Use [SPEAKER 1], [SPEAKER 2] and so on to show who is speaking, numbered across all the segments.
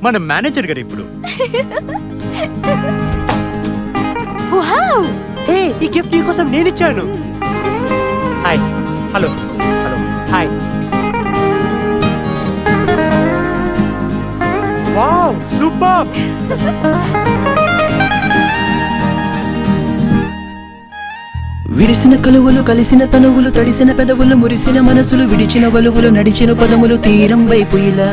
[SPEAKER 1] మన మేనేజర్ గారు ఇప్పుడు.
[SPEAKER 2] వావ్
[SPEAKER 1] హే, ఈ గిఫ్ట్ నీకోసం నేను ఇచ్చాను. Hi. Hello. Hello. Hi. Wow, super.
[SPEAKER 3] విరిసిన కలువలు కలిసిన తనువులు తడిసిన పెదవులు మురిసిన మనసులు విడిచిన వలువులు నడిచిన పదములు తీరం వైపు ఇలా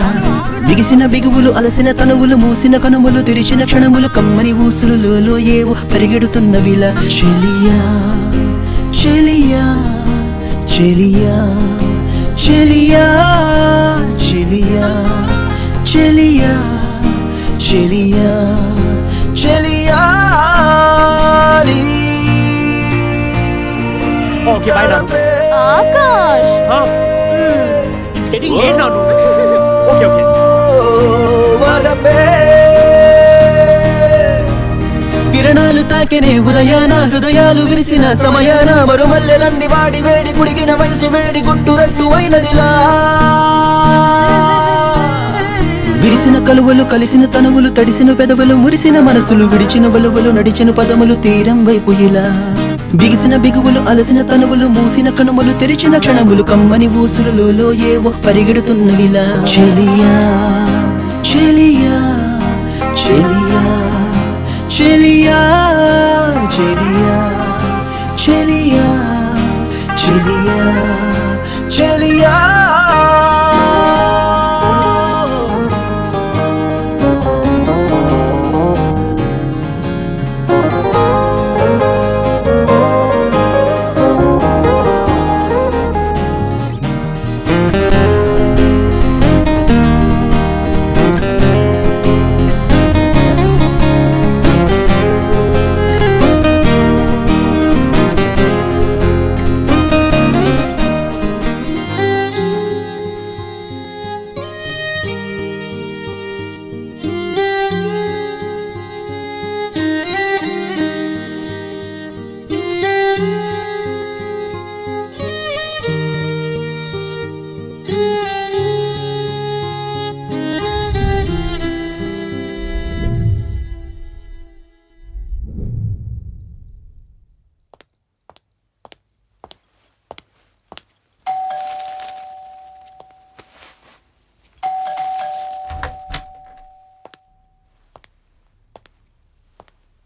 [SPEAKER 3] బిగిసిన బిగువులు అలసిన తనువులు మూసిన కనుములు తెరిచిన క్షణములు కమ్మని ఊసులు లోలో ఏవో పరిగెడుతున్నవిలా చెలియా చెలియా చెలియా చెలియా చెలియా చెలియా చెలియా చెలియా
[SPEAKER 1] Okay, bye now.
[SPEAKER 2] Akash
[SPEAKER 1] It's getting late now. Okay.
[SPEAKER 3] కిరణాలు తాకినే ఉదయాన హృదయాలు విరిసిన సమయాన మరుమల్లెలన్నీ వాడి వేడి కుడిగిన వయసు వేడి గుట్టురట్టు అయినదిలా విరిసిన కలువలు కలిసిన తనువులు తడిసిన పెదవులు మురిసిన మనసులు విడిచిన వలువలు నడిచిన పదములు తీరం వైపు ఇలా బిగిసిన బిగువులు అలసిన తనువులు మూసిన కనుమలు తెరిచిన క్షణములు కమ్మని ఊసులు లోలో ఏవో పరిగెడుతున్నవిలా చెలియా చెలియా చెలియా చెలియా చెలియా చెలియా చెలియా చెలియా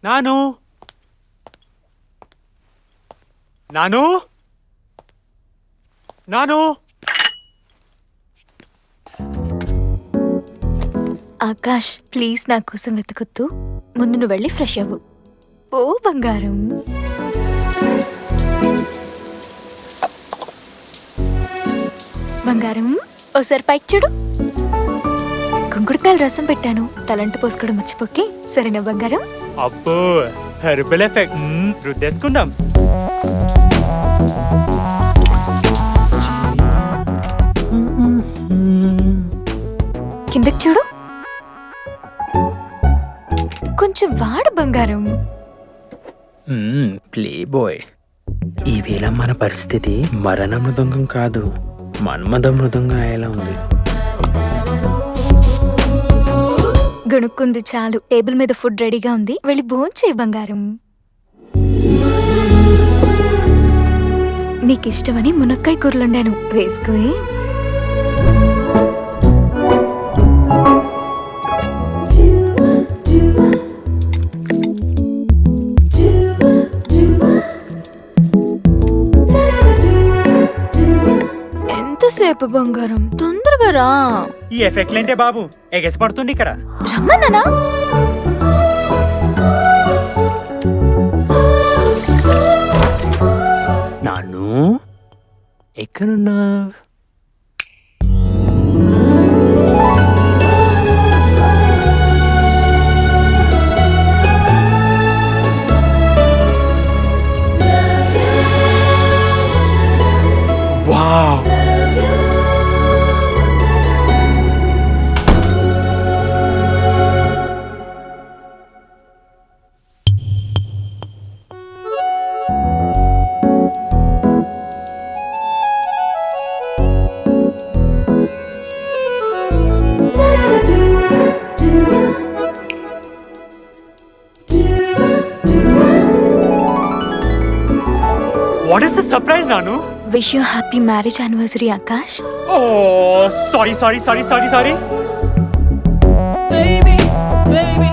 [SPEAKER 1] నాను నాను నాను
[SPEAKER 2] ఆకాష్ ప్లీజ్ నా కోసం వెతుకొద్దు, ముందు నువ్వు వెళ్ళి ఫ్రెష్ అవ్వు. ఓ బంగారం. బంగారం ఓసారి పైకి చూడు. కుంకుడుకాయల రసం పెట్టాను, తలంటు పోసుకోవడం మర్చిపోకే. సరేనా బంగారం?
[SPEAKER 1] అబ్బో, హెర్బల్ ఎఫెక్ట్. రుద్దేసుకుందాం.
[SPEAKER 2] కిందకి చూడు, కొంచెం వాడు బంగారం.
[SPEAKER 1] Play boy. ఈవేళ మన పరిస్థితి మరణ మృదంగం కాదు, మన్మథ మృదంగం అయ్యేలా ఉంది.
[SPEAKER 2] గణుక్కుంది చాలు, టేబుల్ మీద ఫుడ్ రెడీగా ఉంది, వెళ్ళి భోంచేయి బంగారం. నీకిష్టమని మునక్కాయ కూరలుండాను, వేసుకోయి. ఎంతసేపు బంగారం, తొందరగా రా.
[SPEAKER 1] ఈ ఎఫెక్ట్లేంటే బాబు, ఎగసి పడుతుంది ఇక్కడ.
[SPEAKER 2] రమ్మన్నానా?
[SPEAKER 1] నాను ఎక్కడున్నా? Wow, what is the surprise Nanu?
[SPEAKER 2] Wish you happy marriage anniversary Akash.
[SPEAKER 1] Oh sorry sorry sorry sorry sorry.
[SPEAKER 4] Baby, baby,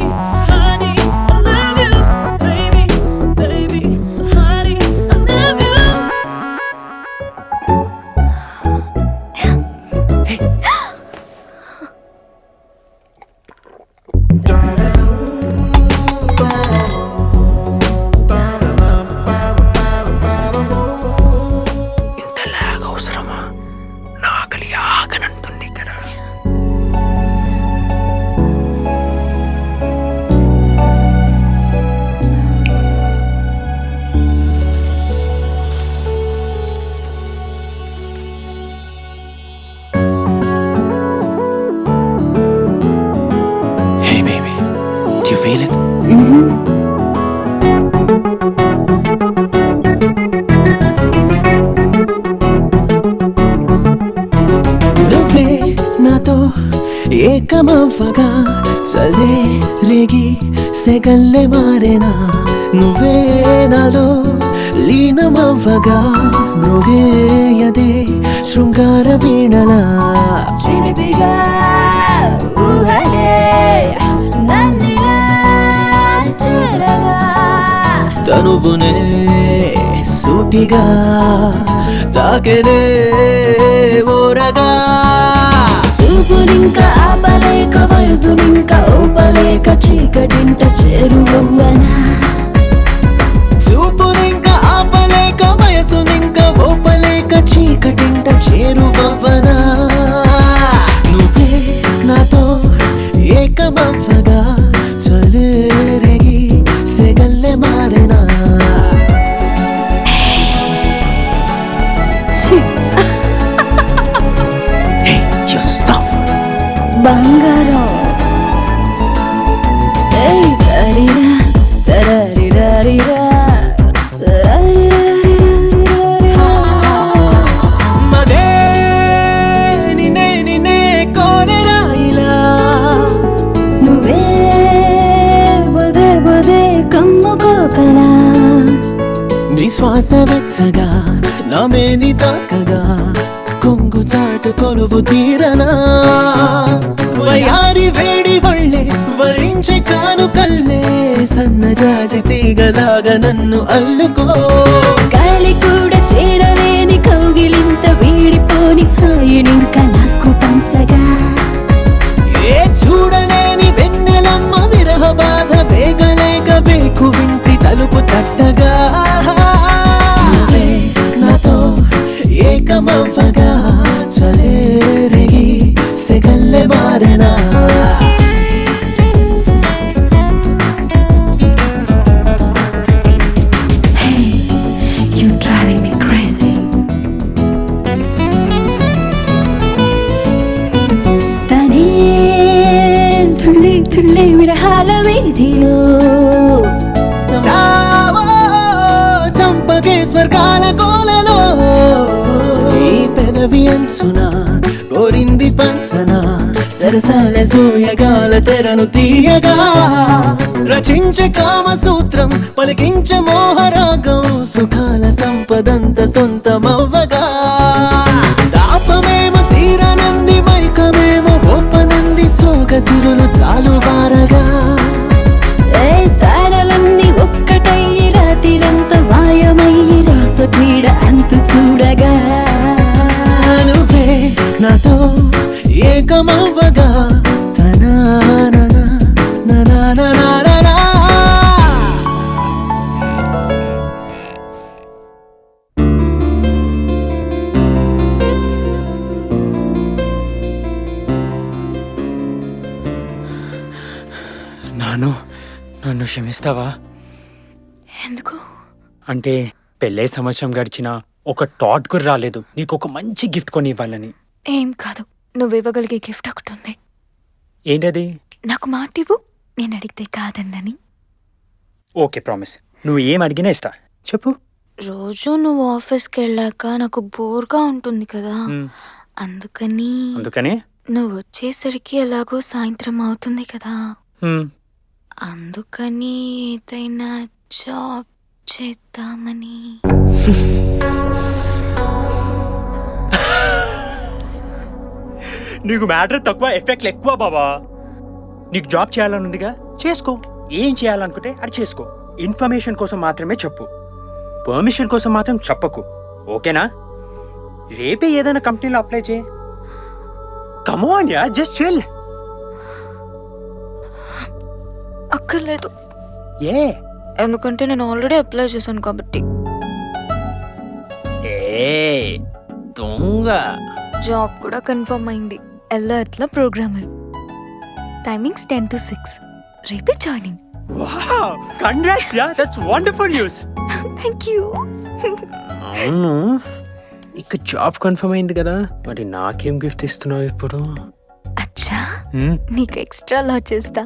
[SPEAKER 4] honey, I love you. Baby, baby, honey, I love you.
[SPEAKER 1] ఇంతలాగా అవసరమా? నా ఆకలి ఆగనంటుంది ఇక్కడ.
[SPEAKER 3] Hey baby, do you feel it? నువ్వే నాతో ఏకమవ్వగా చలే రేగి సెగల్లే మారేనా, నువ్వే నాలో లీనమవ్వగా మృగేయదే శృంగార వీణలా.
[SPEAKER 4] చిలిపిగా ఊహలే నన్నిలా చేరగా
[SPEAKER 3] తనువునే సూటిగా తాకెనే ఓరగా.
[SPEAKER 4] చూపునింక ఆపలేక వయసునింక ఊపలేక చీకటింట చేరువవ్వనా.
[SPEAKER 3] చూపునింక ఆపలేక వయసునింక ఓపలేక చీకటింట చేరువవ్వనా. నువ్వే నాతో ఏకమవ్వగా చలేరేగి సెగల్లే మారేనా. Hey, you stop.
[SPEAKER 4] బంగారం ఏయ్ తరిరా తరరిరరిరా
[SPEAKER 3] మదే నిన్నే కోరెరా ఇలా.
[SPEAKER 4] నువ్వే బదే బదే కమ్ముకోకలా.
[SPEAKER 3] నీ శ్వాస వెచ్చగా నా మేని తాకగా కొంగు చాటు కొలువు తీరనా. వయారి వేడి వళ్ళే వరించే కానుకల్లే సన్నజాజి తీగలాగా నన్ను అల్లుకో.
[SPEAKER 4] గాలి కూడా చేరలేని కౌగిలింత వీడిపోని హాయినింక నాకు పంచగా.
[SPEAKER 3] ఏ చూడలేని వెన్నెలమ్మ విరహ బాధ వేగలేక వేకు వింటి తలుపు తట్టగా. నువ్వే నాతో ఏకమవ్వగా చలేరేగి సెగల్లే మారేనా.
[SPEAKER 4] You driving me crazy. తనే తుళ్ళి తుళ్ళి విరహాల వీధిలో
[SPEAKER 3] రావో చంపకే స్వర్గాల కోలలో. ఈ పెదవి అంచున కోరింది పంచన సరసాల సోయగాల తెరను తీయగా. రచించే కామసూత్రం పలికించే మోహరాగం సుఖాల సంపదంత సొంతమవ్వగా. దాపమేమో తీరనంది మైకమేమో ఓపనంది సోగసిరులు చాలు వారగా.
[SPEAKER 4] ఏ తారలన్నీ ఒక్కటయ్యి రాతిరంత మాయమయ్యి రాసపీడ అంతు చూడగా.
[SPEAKER 3] నువ్వే నాతో ఏకమవ్వగా తనానా నానా.
[SPEAKER 1] నాను నన్ను క్షమిస్తావా?
[SPEAKER 2] ఎందుకు?
[SPEAKER 1] అంటే పెళ్ళై సంవత్సరం గడిచినా ఒక థాట్ కూడా రాలేదు నీకు ఒక మంచి గిఫ్ట్ కొని ఇవ్వాలని.
[SPEAKER 2] ఏం కాదు, నువ్వు ఇవ్వగలిగే గిఫ్ట్ ఒకటి ఉంది.
[SPEAKER 1] ఏంటది?
[SPEAKER 2] నాకు మాట ఇవ్వు, నేను అడిగితే కాదన్నని.
[SPEAKER 1] ఓకే ప్రామిస్, నువ్వు ఏం అడిగినా ఇస్తా, చెప్పు.
[SPEAKER 2] రోజు నువ్వు ఆఫీస్కి వెళ్ళాక నాకు బోర్గా ఉంటుంది కదా, అందుకని నువ్వు వచ్చేసరికి ఎలాగో సాయంత్రం అవుతుంది కదా, అందుకని ఏదైనా జాబ్ చేద్దామని.
[SPEAKER 1] నీకు మ్యాటర్ తక్కువ ఎఫెక్ట్లు ఎక్కువ బాబా. నీకు జాబ్ చేయాలని ఉందిగా, చేసుకో. ఏం చేయాలనుకుంటే అది చేసుకో. ఇన్ఫర్మేషన్ కోసం మాత్రమే చెప్పు, పర్మిషన్ కోసం మాత్రం చెప్పకు, ఓకేనా? రేపే ఏదైనా కంపెనీలో అప్లై చేయి. Come on yeah, just chill.
[SPEAKER 2] అక్కర్లేదు,
[SPEAKER 1] ఏ
[SPEAKER 2] ఎందుకంటే నేను ఆల్రెడీ అప్లై చేశాను కాబట్టి.
[SPEAKER 1] ఏ దొంగ.
[SPEAKER 2] జాబ్ కూడా కన్ఫర్మ్ అయింది. ఎల్ఆర్ట్లో ప్రోగ్రామర్. Timings 10 to 6. రేపే joining.
[SPEAKER 1] Wow, congrats yeah, that's wonderful news.
[SPEAKER 2] Thank you.
[SPEAKER 1] అవును, ఇక జాబ్ కన్ఫర్మ్ అయింది కదా, మరి నాకేం గిఫ్ట్ ఇస్తున్నావు ఇప్పుడు?
[SPEAKER 2] అచ్చా, నీకు ఎక్స్ట్రా లా చేస్తా.